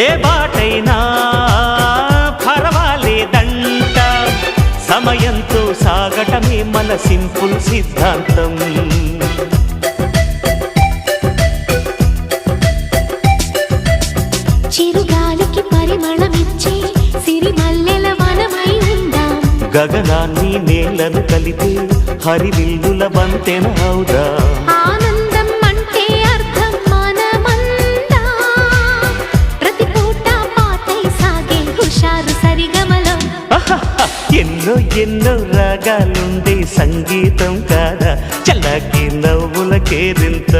ఏ బాటైనా పర్వాలేదంట, సమయంతో సాగటమే మన సింపుల్ సిద్ధాంతం. చిరుగాలికి పరిమళమిచ్చే సిరిమల్లెల వనమై ఉందాం, గగనాన్ని నేలను కలిపే హరివిల్లుల వంతెన అవుదాం. ఆనందం అంటే అర్థం మనమందా, ప్రతి పూట పాటై సాగే హుషారు సరిగమలో. ఎన్నో ఎన్నో రాగాలుండే సంగీతం కాదా, చల్లకి నవ్వుల కేరింత.